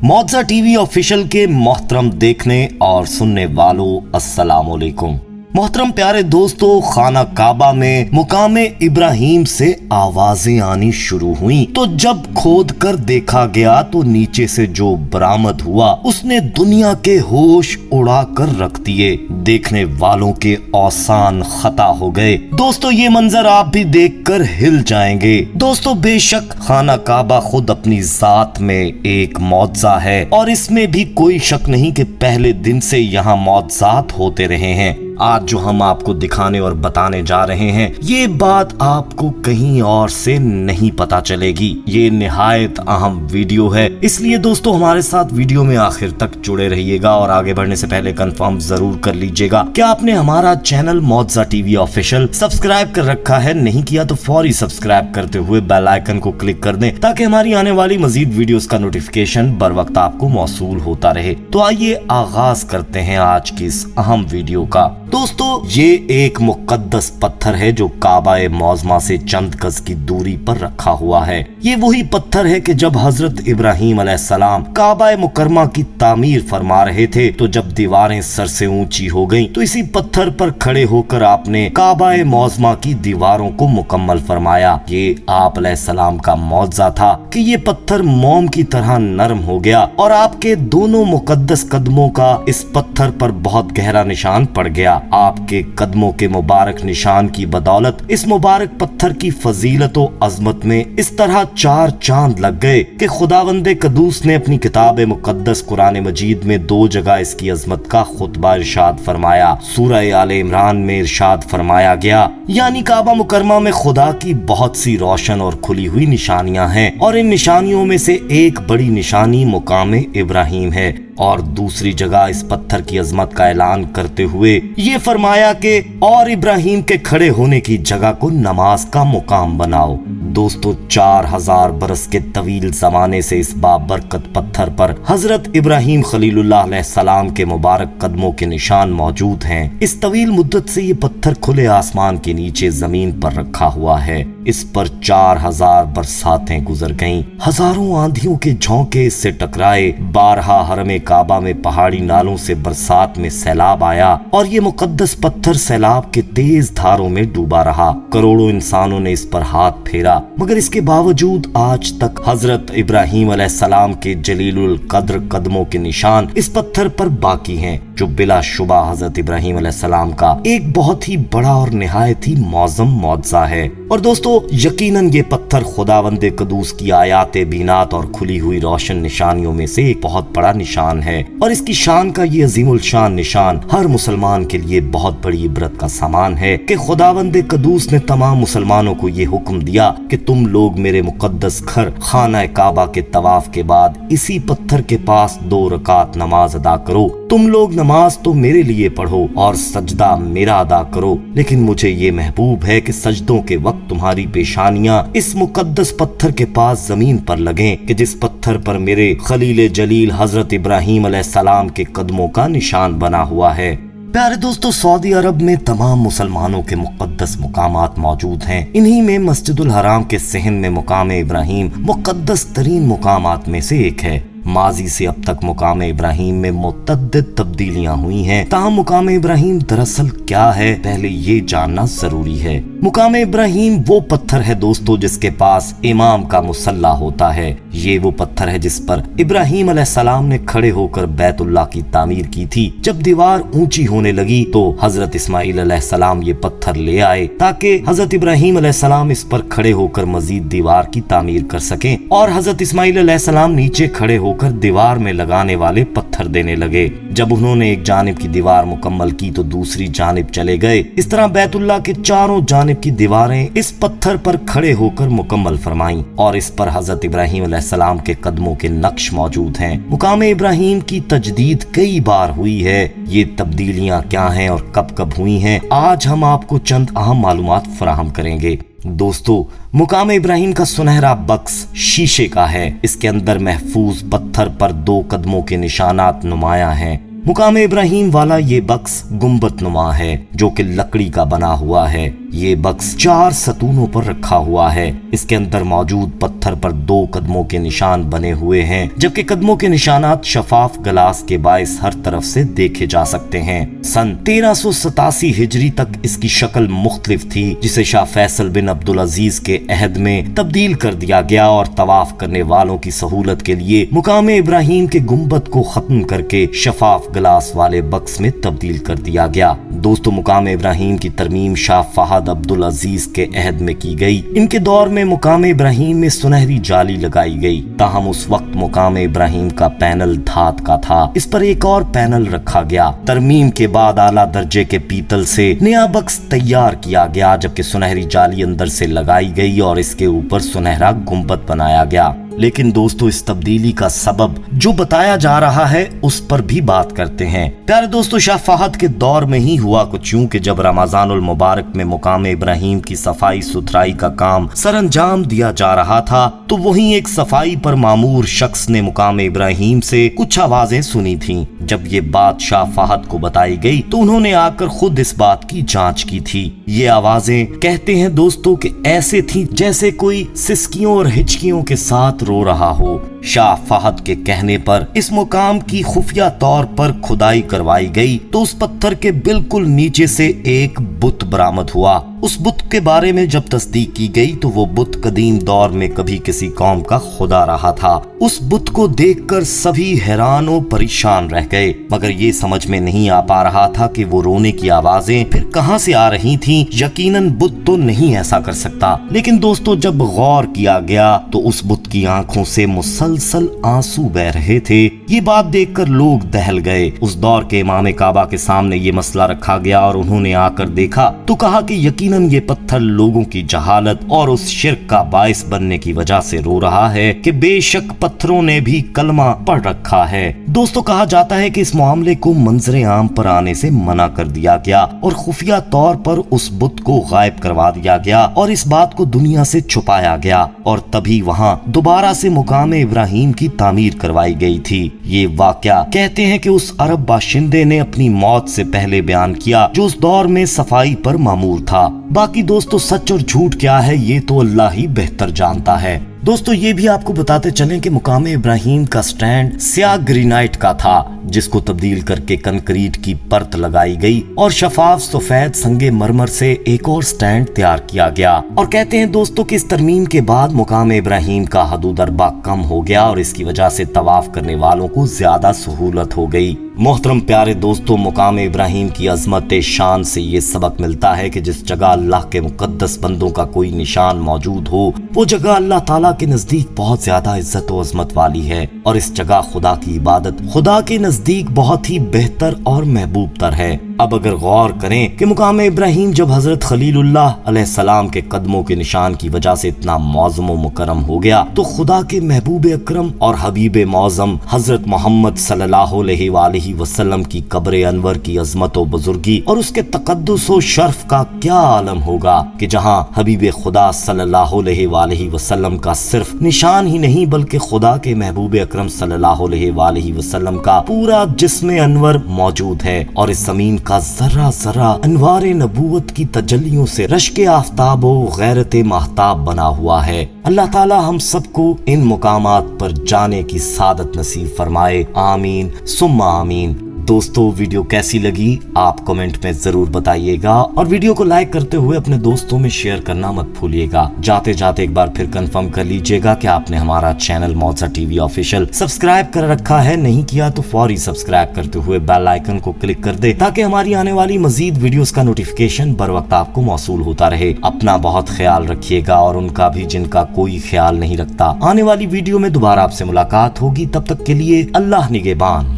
मौजा TV official के मोहतरम देखने और सुनने वालों अस्सलाम वालेकुम। मोहतरम प्यारे दोस्तों, खाना काबा में मुकामे इब्राहिम से आवाजें आनी शुरू हुई तो जब खोद कर देखा गया तो नीचे से जो बरामद हुआ उसने दुनिया के होश उड़ा कर रख दिए। देखने वालों के औसान खता हो गए। दोस्तों ये मंजर आप भी देखकर हिल जाएंगे। दोस्तों बेशक खाना काबा खुद अपनी जात में एक मौजा है और इसमें भी कोई शक नहीं कि पहले दिन से यहाँ मौजात होते रहे हैं। आज जो हम आपको दिखाने और बताने जा रहे हैं ये बात आपको कहीं और से नहीं पता चलेगी। ये निहायत अहम वीडियो है, इसलिए दोस्तों हमारे साथ वीडियो में आखिर तक जुड़े रहिएगा। और आगे बढ़ने से पहले कंफर्म जरूर कर लीजिएगा क्या आपने हमारा चैनल मौजा टीवी ऑफिशियल सब्सक्राइब कर रखा है। नहीं किया तो फौरी सब्सक्राइब करते हुए बेल आइकन को क्लिक कर दें ताकि हमारी आने वाली मजीद वीडियोस का नोटिफिकेशन बर वक्त आपको मौसूल होता रहे। तो आइए आगाज करते हैं आज की इस अहम वीडियो का। दोस्तों ये एक मुकद्दस पत्थर है जो काबा मौज़मा से चंद गज की दूरी पर रखा हुआ है। ये वही पत्थर है कि जब हजरत इब्राहिम अलैहिस्सलाम काबा मुकरमा की तामीर फरमा रहे थे तो जब दीवारें सर से ऊंची हो गईं तो इसी पत्थर पर खड़े होकर आपने काबा मौज़मा की दीवारों को मुकम्मल फरमाया। ये आप अलैहिस्सलाम का मौजज़ा था कि ये पत्थर मोम की तरह नरम हो गया और आपके दोनों मुकद्दस कदमों का इस पत्थर पर बहुत गहरा निशान पड़ गया। आपके कदमों के मुबारक निशान की बदौलत इस मुबारक पत्थर की फजीलत और अजमत में इस तरह चार चांद लग गए कि खुदावंदे कदूस ने अपनी किताब मुकद्दस कुरान मजीद में दो जगह इसकी अजमत का खुतबा इरशाद फरमाया। सूरह आले इमरान में इरशाद फरमाया गया, यानी काबा मुकरमा में खुदा की बहुत सी रोशन और खुली हुई निशानियां हैं और इन निशानियों में से एक बड़ी निशानी मुकामे इब्राहिम है। और दूसरी जगह इस पत्थर की अजमत का ऐलान करते हुए ये फरमाया कि और इब्राहिम के खड़े होने की जगह को नमाज का मुकाम बनाओ। दोस्तों 4000 बरस के तवील जमाने से इस बाबरकत पत्थर पर हजरत इब्राहिम खलीलुल्लाह अलैहिस्सलाम के मुबारक कदमों के निशान मौजूद हैं। इस तवील मुद्दत से ये पत्थर खुले आसमान के नीचे जमीन पर रखा हुआ है। इस पर 4000 बरसातें गुजर गईं, हजारों आंधियों के झोंके इससे टकराए, 12 हरमे काबा में पहाड़ी नालों से बरसात में सैलाब आया और ये मुकद्दस पत्थर सैलाब के तेज धारों में डूबा रहा। करोड़ों इंसानों ने इस पर हाथ फेरा, मगर इसके बावजूद आज तक हजरत इब्राहिम अलैहिस्सलाम के जलीलुल कद्र कदमों के निशान इस पत्थर पर बाकी हैं, जो बिला शुबा हजरत इब्राहिम अलैहिस्सलाम का एक बहुत ही बड़ा और निहायत ही मौज़म मौजज़ा है। और दोस्तों यकीनन ये पत्थर खुदावंदे कदूस की आयात बीनात और खुली हुई रोशन निशानियों में से एक बहुत बड़ा निशान है और इसकी शान का ये अजीमुल शान निशान हर मुसलमान के लिए बहुत बड़ी इबरत का सामान है कि खुदावंदे कदूस ने तमाम मुसलमानों को ये हुक्म दिया कि तुम लोग मेरे मुकद्दस घर खाना काबा के तवाफ के बाद इसी पत्थर के पास 2 रकात नमाज अदा करो। तुम लोग नमाज तो मेरे लिए पढ़ो और सजदा मेरा अदा करो, लेकिन मुझे ये महबूब है कि सजदों के वक्त तुम्हारी पेशानियां इस मुकद्दस पत्थर के पास जमीन पर लगें कि जिस पत्थर पर मेरे खलील जलील हजरत इब्राहिम अलैहिस्सलाम के कदमों का निशान बना हुआ है। प्यारे दोस्तों सऊदी अरब में तमाम मुसलमानों के मुकद्दस मुकामात मौजूद हैं। इन्हीं में मस्जिदुल हराम के सहन में मुकामे इब्राहिम मुकद्दस तरीन मुकामात में से एक है। माजी से अब तक मुकामे इब्राहिम में मुतअद्दिद तब्दीलियां हुई हैं, ताहम मुकामे इब्राहिम दरअसल क्या है पहले ये जानना जरूरी है। मुकामे इब्राहिम वो पत्थर है दोस्तों जिसके पास इमाम का मुसल्ला होता है। ये वो पत्थर है जिस पर इब्राहिम अलैहिस्सलाम ने खड़े होकर बैतुल्लाह की तामीर की थी। जब दीवार ऊंची होने लगी तो हजरत इस्माइल अलैहिस्सलाम ये पत्थर ले आए ताकि हजरत इब्राहिम अलैहिस्सलाम इस पर खड़े होकर मजीद दीवार की तामीर कर सकें और हजरत इस्माइल अलैहिस्सलाम नीचे खड़े होकर दीवार में लगाने वाले पत्थर देने लगे। जब उन्होंने एक जानिब की दीवार मुकम्मल की तो दूसरी जानिब चले गए। इस तरह बैतुल्लाह के चारों जानिब की दीवारें इस पत्थर पर खड़े होकर मुकम्मल फरमाईं और इस पर हजरत इब्राहिम अलैहिस्सलाम के कदमों के नक्श मौजूद हैं। मुकामे इब्राहिम की तजदीद कई बार हुई है। ये तब्दीलियां क्या हैं और कब कब हुई हैं, आज हम आपको चंद अहम मालूमात फराहम करेंगे। दोस्तों मुकामे इब्राहिम का सुनहरा बक्स शीशे का है। इसके अंदर महफूज पत्थर पर 2 कदमों के निशानात नुमाया हैं। मुकामे इब्राहिम वाला ये बक्स गुंबद नुमा है जो कि लकड़ी का बना हुआ है। ये बक्स 4 सतूनों पर रखा हुआ है। इसके अंदर मौजूद पत्थर पर 2 कदमों के निशान बने हुए हैं, जबकि कदमों के निशानात शफाफ गलास के बायस हर तरफ से देखे जा सकते हैं। सन 1387 हिजरी तक इसकी शक्ल मुख्तलिफ थी, जिसे शाह फैसल बिन अब्दुल अजीज के अहद में तब्दील कर दिया गया और तवाफ करने वालों की सहूलत के लिए मुकाम इब्राहिम के गुंबद को खत्म करके शफाफ गलास वाले बक्स में तब्दील कर दिया गया। दोस्तों, मुकाम इब्राहिम की तरमीम शाह फहद अब्दुल अजीज के अहद में की गई। इनके दौर में मुकाम इब्राहिम में सुनहरी जाली लगाई गई, ताहम उस वक्त मुकाम इब्राहिम का पैनल धात का था। इस पर एक और पैनल रखा गया। तरमीम के बाद आला दर्जे के पीतल से नया बक्स तैयार किया गया, जबकि सुनहरी जाली अंदर से लगाई गई और इसके ऊपर सुनहरा गुंबद बनाया गया। लेकिन दोस्तों, इस तब्दीली का सबब जो बताया जा रहा है उस पर भी बात करते हैं। प्यारे दोस्तों, शाह फहद के दौर में ही हुआ कुछ यूं कि जब रमजानुल मुबारक में मुकाम इब्राहिम की सफाई सुथराई का काम सरअंजाम दिया जा रहा था, तो वहीं एक सफाई पर मामूर शख्स ने मुकाम इब्राहिम से कुछ आवाजें सुनी थीं। जब ये बात शाह फहद को बताई गई तो उन्होंने आकर खुद इस बात की जांच की थी। ये आवाजें कहते हैं दोस्तों कि ऐसे थी जैसे कोई सिसकियों और हिचकियों के साथ रो रहा हो। शाह फहद के कहने पर इस मुकाम की खुफिया तौर पर खुदाई करवाई गई तो उस पत्थर के बिल्कुल नीचे से एक बुत बरामद हुआ। उस बुत के बारे में जब तस्दीक की गई तो वो बुत कदीम दौर में कभी किसी कौम का खुदा रहा था। उस बुत को देखकर सभी हैरान और परेशान रह गए, मगर ये समझ में नहीं आ पा रहा था कि वो रोने की आवाजें फिर कहां से आ रही थीं। यकीनन बुत तो नहीं ऐसा कर सकता। लेकिन दोस्तों, जब गौर किया गया तो उस बुत की आंखों से मुसलसल आंसू बह रहे थे। ये बात देखकर लोग दहल गए। उस दौर के इमाम काबा के सामने ये मसला रखा गया और उन्होंने आकर देखा तो कहा कि यकीनन ये पत्थर लोगों की जहालत और उस शिर्क का बाइस बनने की वजह से रो रहा है कि बेशक पत्थरों ने भी कलमा पढ़ रखा है। दोस्तों, कहा जाता है कि इस मामले को मंजरे आम पर आने से मना कर दिया गया और खुफिया तौर पर उस बुत को गायब करवा दिया गया और इस बात को दुनिया से छुपाया गया और तभी वहाँ दोबारा से मुकाम इब्राहिम की तामीर करवाई गई थी। ये वाकया कहते हैं कि उस अरब बाशिंदे ने अपनी मौत से पहले बयान किया जो उस दौर में सफाई पर मामूर था। बाकी दोस्तों, सच और झूठ क्या है ये तो अल्लाह ही बेहतर जानता है। दोस्तों, ये भी आपको बताते चलें कि मुकाम इब्राहिम का स्टैंड स्याह ग्रेनाइट का था, जिसको तब्दील करके कंक्रीट की परत लगाई गई और शफाफ सफेद संगे मरमर से एक और स्टैंड तैयार किया गया। और कहते हैं दोस्तों कि इस तरमीम के बाद मुकाम इब्राहिम का हदूद अरबा कम हो गया और इसकी वजह से तवाफ करने वालों को ज्यादा सहूलत हो गई। मोहतरम प्यारे दोस्तों, मुकाम इब्राहिम की अजमत शान से ये सबक मिलता है कि जिस जगह अल्लाह के मुकद्दस बंदों का कोई निशान मौजूद हो, वो जगह अल्लाह ताला के नजदीक बहुत ज्यादा इज्जत और अजमत वाली है और इस जगह खुदा की इबादत खुदा के नजदीक बहुत ही बेहतर और महबूब तर है। अब अगर गौर करें कि मुकाम इब्राहिम जब हजरत खलीलुल्लाह अलैहिस्सलाम के कदमों के निशान की वजह से इतना मौज़म व मुकर्रम हो गया, तो खुदा के महबूब अकरम और हबीब मौज़म हजरत मोहम्मद सल्लल्लाहु अलैहि वसल्लम की कब्र अनवर की अजमत व बुजुर्गी और उसके तकद्दुस व शर्फ का क्या आलम होगा कि जहाँ हबीब खुदा सल्लल्लाहु अलैहि वसल्लम का सिर्फ निशान ही नहीं बल्कि खुदा के महबूब अकरम सल्लल्लाहु अलैहि वसल्लम का पूरा जिस्म अनवर मौजूद है और इस जमीन का जर्रा जर्रा अनवारे नबूवत की तजल्लियों से रश्के आफ्ताब व गैरत महताब बना हुआ है। अल्लाह ताला हम सबको इन मुकामात पर जाने की सादत नसीब फरमाए। आमीन सुम्मा आमीन। दोस्तों, वीडियो कैसी लगी आप कमेंट में जरूर बताइएगा और वीडियो को लाइक करते हुए अपने दोस्तों में शेयर करना मत भूलिएगा। जाते जाते एक बार फिर कंफर्म कर लीजिएगा कि आपने हमारा चैनल मौजा टीवी ऑफिशियल सब्सक्राइब कर रखा है। नहीं किया तो फौरी सब्सक्राइब करते हुए बेल आइकन को क्लिक कर दे ताकि हमारी आने वाली मजीद वीडियोस का नोटिफिकेशन बर वक्त आपको मौसूल होता रहे। अपना बहुत ख्याल रखिएगा और उनका भी जिनका कोई ख्याल नहीं रखता। आने वाली वीडियो में दोबारा आपसे मुलाकात होगी, तब तक के लिए अल्लाह निगहबान।